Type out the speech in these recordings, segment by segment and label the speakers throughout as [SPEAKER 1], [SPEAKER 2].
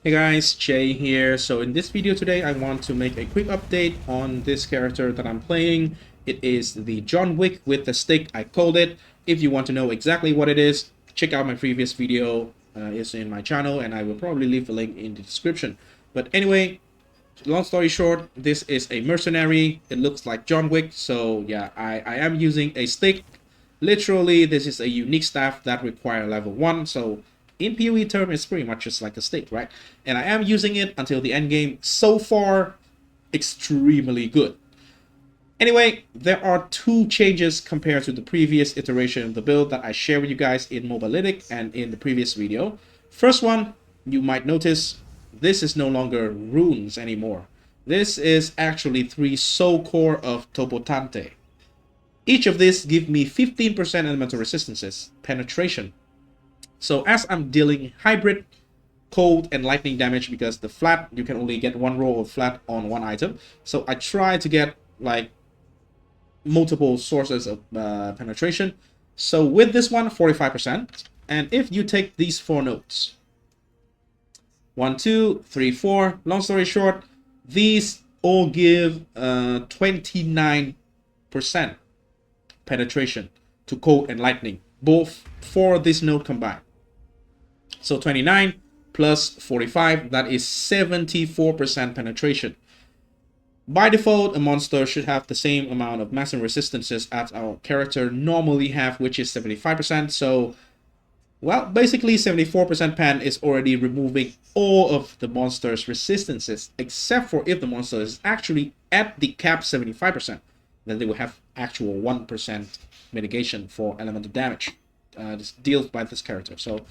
[SPEAKER 1] Hey guys, Jay here. So in this video today, I want to make a quick update on this character that I'm playing. It is the John Wick with the stick, I called it. If you want to know exactly what it is, check out my previous video. It's in my channel and I will probably leave a link in the description. But anyway, long story short, this is a mercenary. It looks like John Wick. So yeah, I am using a stick. Literally, this is a unique staff that require level 1. So in PoE term, it's pretty much just like a stick, right? And I am using it until the end game. So far, extremely good. Anyway, there are two changes compared to the previous iteration of the build that I shared with you guys in Mobalytic and in the previous video. First one, you might notice this is no longer runes anymore. This is actually 3 soul core of Tobotante. Each of these give me 15% elemental resistances, penetration. So as I'm dealing hybrid, cold, and lightning damage, because the flat, you can only get one roll of flat on one item. So I try to get like multiple sources of penetration. So with this one, 45%. And if you take these 4 notes, 1, 2, 3, 4, long story short, these all give 29% penetration to cold and lightning, both for this node combined. So 29 plus 45, that is 74% penetration. By default, a monster should have the same amount of maximum resistances as our character normally have, which is 75%. So, well, basically 74% pen is already removing all of the monster's resistances, except for if the monster is actually at the cap 75%. Then they will have actual 1% mitigation for elemental damage dealt by this character. So,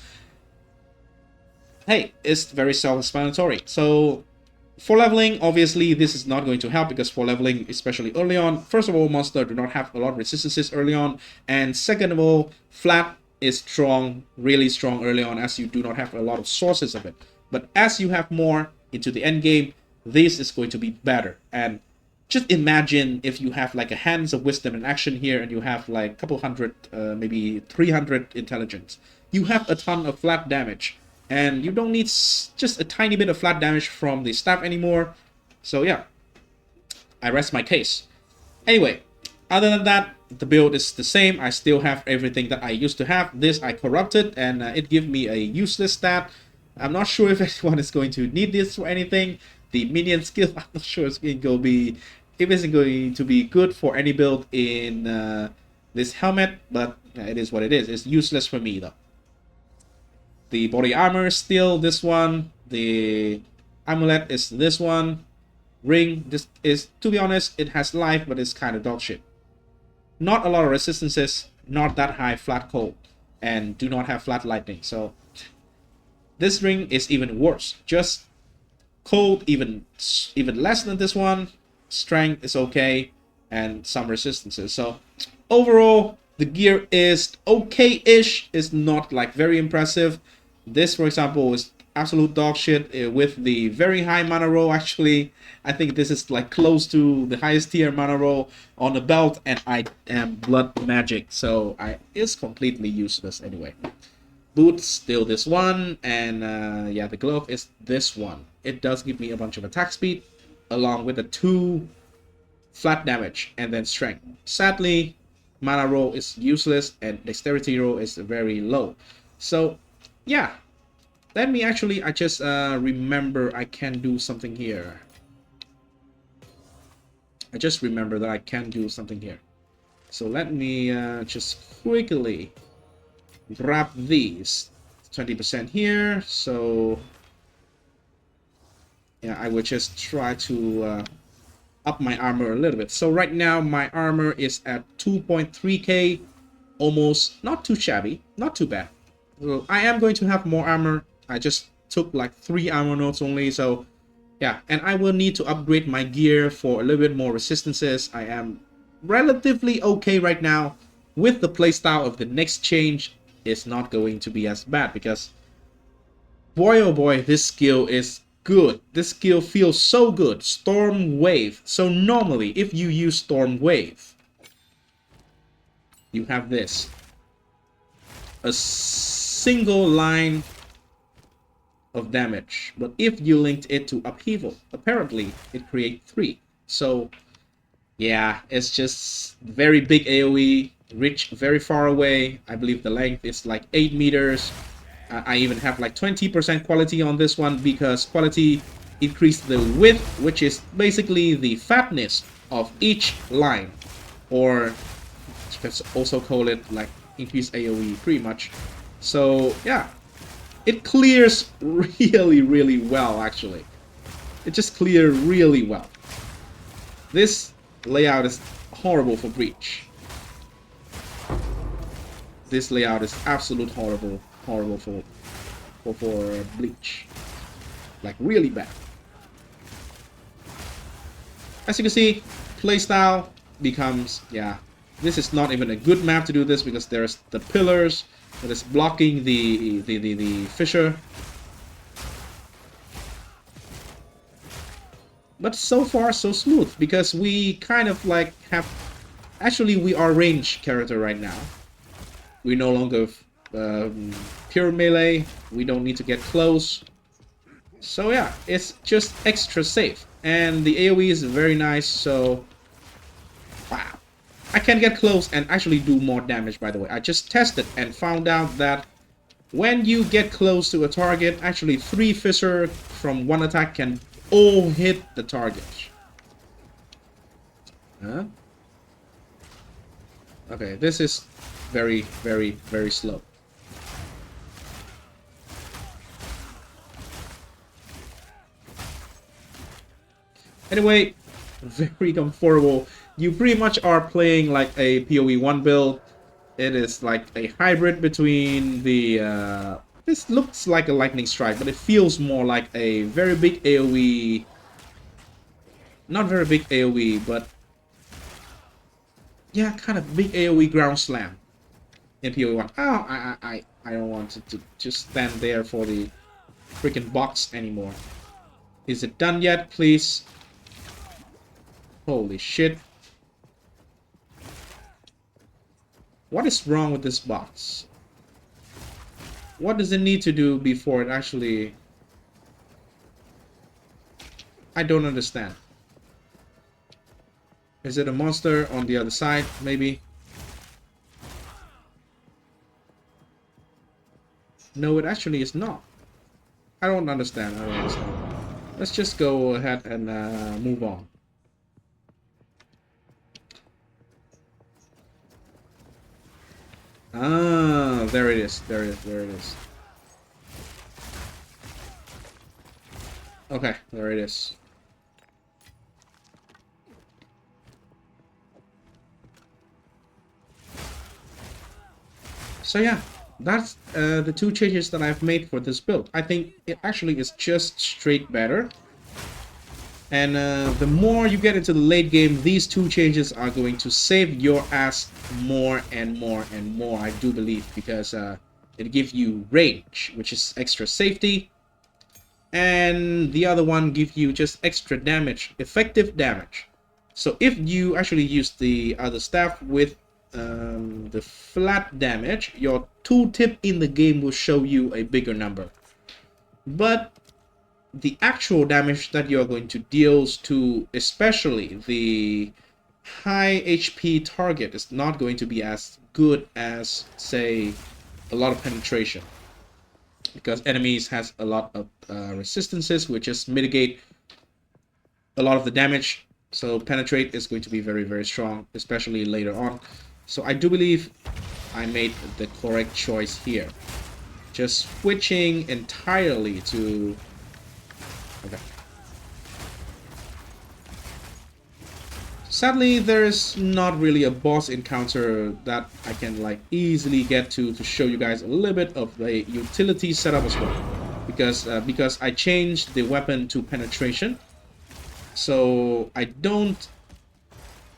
[SPEAKER 1] hey, it's very self-explanatory. So, for leveling, obviously, this is not going to help because for leveling, especially early on, first of all, monster do not have a lot of resistances early on, and second of all, flat is strong, really strong early on as you do not have a lot of sources of it. But as you have more into the end game, this is going to be better. And just imagine if you have like a hands of wisdom in action here and you have like a couple hundred, maybe 300 intelligence. You have a ton of flat damage and you don't need just a tiny bit of flat damage from the staff anymore. So yeah, I rest my case. Anyway, other than that, the build is the same. I still have everything that I used to have. This I corrupted and it gave me a useless stat. I'm not sure if anyone is going to need this for anything. The minion skill, I'm not sure it's going to be, if it's going to be good for any build in this helmet, but it is what it is. It's useless for me though. The body armor is still this one. The amulet is this one. Ring, this is, to be honest, it has life, but it's kind of dog shit. Not a lot of resistances, not that high flat cold, and do not have flat lightning. So this ring is even worse. Just cold, even less than this one. Strength is okay, and some resistances. So overall, the gear is okay-ish. It's not like very impressive. This, for example, is absolute dog shit with the very high mana roll. Actually, I think this is like close to the highest tier mana roll on the belt, and I am blood magic, so it's completely useless anyway. Boots still this one, and yeah, the glove is this one. It does give me a bunch of attack speed along with the 2 flat damage and then strength. Sadly, mana roll is useless and dexterity roll is very low. So yeah, let me actually, I just remember I can do something here. I just remember that I can do something here. So let me just quickly grab these. 20% here. So yeah, I will just try to up my armor a little bit. So right now my armor is at 2.3k, almost not too shabby, not too bad. So I am going to have more armor. I just took like 3 armor nodes only, so yeah, and I will need to upgrade my gear for a little bit more resistances. I am relatively okay right now. With the playstyle of the next change, it's not going to be as bad because boy oh boy, this skill is good. This skill feels so good. Storm Wave. So normally, if you use Storm Wave, you have this. A single line of damage. But if you linked it to upheaval, apparently it creates 3. So yeah, it's just very big AoE, reach very far away. I believe the length is like 8 meters. I even have like 20% quality on this one because quality increased the width, which is basically the fatness of each line, or you can also call it like increased AoE pretty much. So yeah, it clears really well actually. It just clears really well. This layout is horrible for Breach. This layout is absolute horrible for Bleach. Like really bad. As you can see, playstyle becomes, yeah, this is not even a good map to do this because there's the pillars that is blocking the fissure. But so far so smooth because we kind of like have, actually we are range character right now. We no longer pure melee, we don't need to get close. So yeah, it's just extra safe. And the AoE is very nice, so wow. I can get close and actually do more damage, by the way. I just tested and found out that when you get close to a target, actually 3 fissure from 1 attack can all hit the target. Huh? Okay, this is very slow. Anyway, very comfortable. You pretty much are playing like a POE1 build. It is like a hybrid between the... this looks like a lightning strike, but it feels more like a very big AoE. Not very big AoE, but... yeah, kind of big AoE ground slam in POE1. Oh, I don't want to just stand there for the freaking box anymore. Is it done yet, please? Holy shit. What is wrong with this box? What does it need to do before it actually... I don't understand. Is it a monster on the other side, maybe? No, it actually is not. I don't understand. Let's just go ahead and move on. Ah, there it is. There it is. Okay, there it is. So yeah, that's the 2 changes that I've made for this build. I think it actually is just straight better. And the more you get into the late game, these 2 changes are going to save your ass more and more, I do believe, because it gives you range, which is extra safety, and the other one gives you just extra damage, effective damage. So if you actually use the other staff with the flat damage, your tooltip in the game will show you a bigger number. But the actual damage that you're going to deal to, especially the high HP target, is not going to be as good as, say, a lot of penetration. Because enemies has a lot of resistances, which just mitigate a lot of the damage. So penetrate is going to be very strong, especially later on. So I do believe I made the correct choice here. Just switching entirely to... okay. Sadly, there is not really a boss encounter that I can like easily get to show you guys a little bit of the utility setup as well. Because I changed the weapon to penetration. So I don't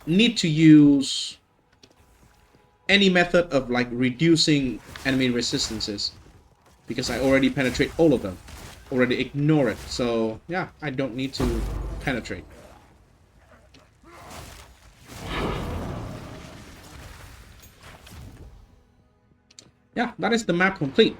[SPEAKER 1] need to use any method of like reducing enemy resistances. Because I already penetrate all of them. Already ignore it. So yeah, I don't need to penetrate. Yeah, that is the map complete.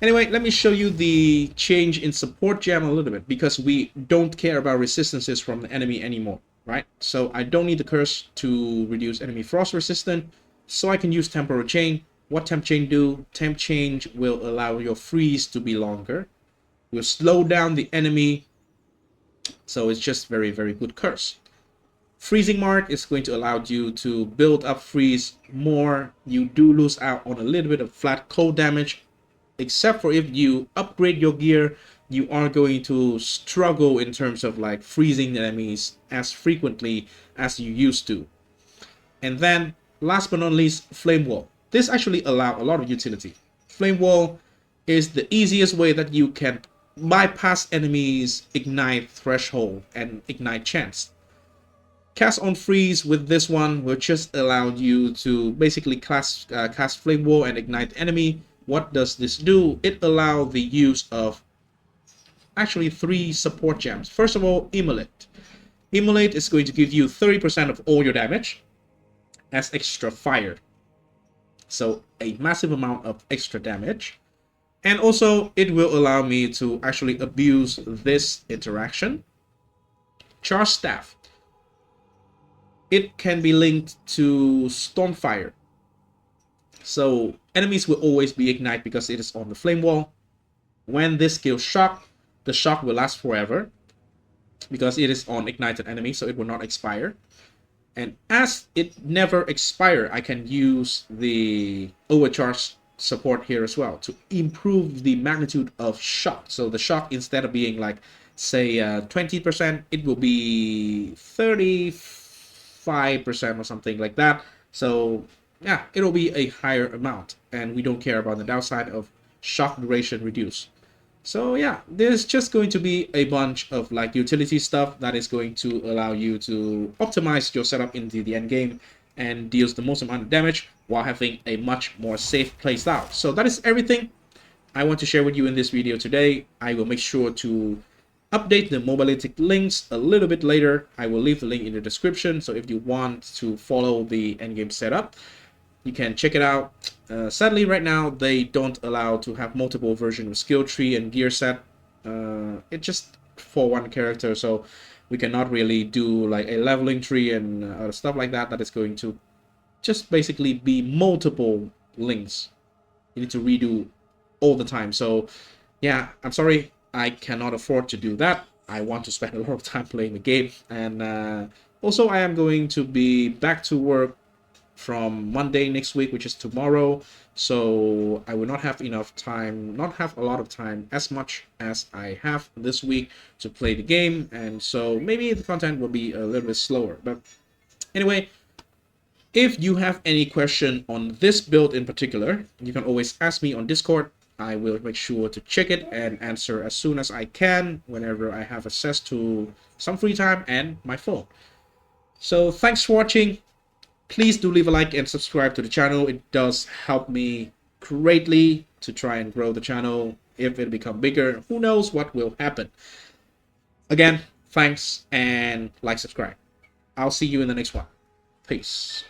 [SPEAKER 1] Anyway, let me show you the change in support gem a little bit, because we don't care about resistances from the enemy anymore, right? So I don't need the curse to reduce enemy frost resistance, so I can use temporal chain. What temp chain do? Temp change will allow your freeze to be longer, will slow down the enemy, so it's just very, very good curse. Freezing mark is going to allow you to build up freeze more. You do lose out on a little bit of flat cold damage, except for if you upgrade your gear, you are going to struggle in terms of like freezing enemies as frequently as you used to. And then last but not least, flame wall. This actually allows a lot of utility. Flame wall is the easiest way that you can bypass enemies ignite threshold and ignite chance. Cast on freeze with this one will just allow you to basically cast flame wall and ignite enemy. What does this do? It allows the use of actually 3 support gems. First of all, Immolate. Immolate is going to give you 30% of all your damage as extra fire. So a massive amount of extra damage. And also it will allow me to actually abuse this interaction. Charge Staff. It can be linked to Stormfire. So enemies will always be ignite because it is on the flame wall. When this skill shock, the shock will last forever because it is on ignited enemy, so it will not expire. And as it never expire, I can use the overcharge support here as well to improve the magnitude of shock. So the shock, instead of being like say 20%, it will be 35% or something like that. So yeah, it'll be a higher amount, and we don't care about the downside of shock duration reduce. So yeah, there's just going to be a bunch of like utility stuff that is going to allow you to optimize your setup into the end game and deals the most amount of damage while having a much more safe playstyle. So that is everything I want to share with you in this video today. I will make sure to update the Mobalytic links a little bit later. I will leave the link in the description, so if you want to follow the endgame setup, you can check it out. Sadly, right now, they don't allow to have multiple versions of skill tree and gear set. It's just for one character, so we cannot really do like a leveling tree and stuff like that. That is going to just basically be multiple links. You need to redo all the time. So yeah, I'm sorry, I cannot afford to do that. I want to spend a lot of time playing the game. And also, I am going to be back to work from Monday next week, which is tomorrow, so I will not have enough time, not have a lot of time as much as I have this week to play the game, and so maybe the content will be a little bit slower. But anyway, if you have any question on this build in particular, you can always ask me on Discord. I will make sure to check it and answer as soon as I can whenever I have access to some free time and my phone. So thanks for watching. Please do leave a like and subscribe to the channel. It does help me greatly to try and grow the channel. If it becomes bigger, who knows what will happen. Again, thanks, and like, subscribe. I'll see you in the next one. Peace.